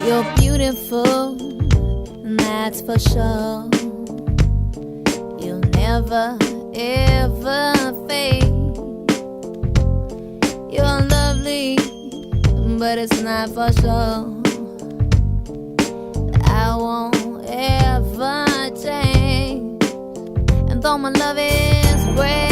You're beautiful, and that's for sure. You'll never, ever fade. You're lovely, but it's not for sure. I won't ever change. And though my love is great,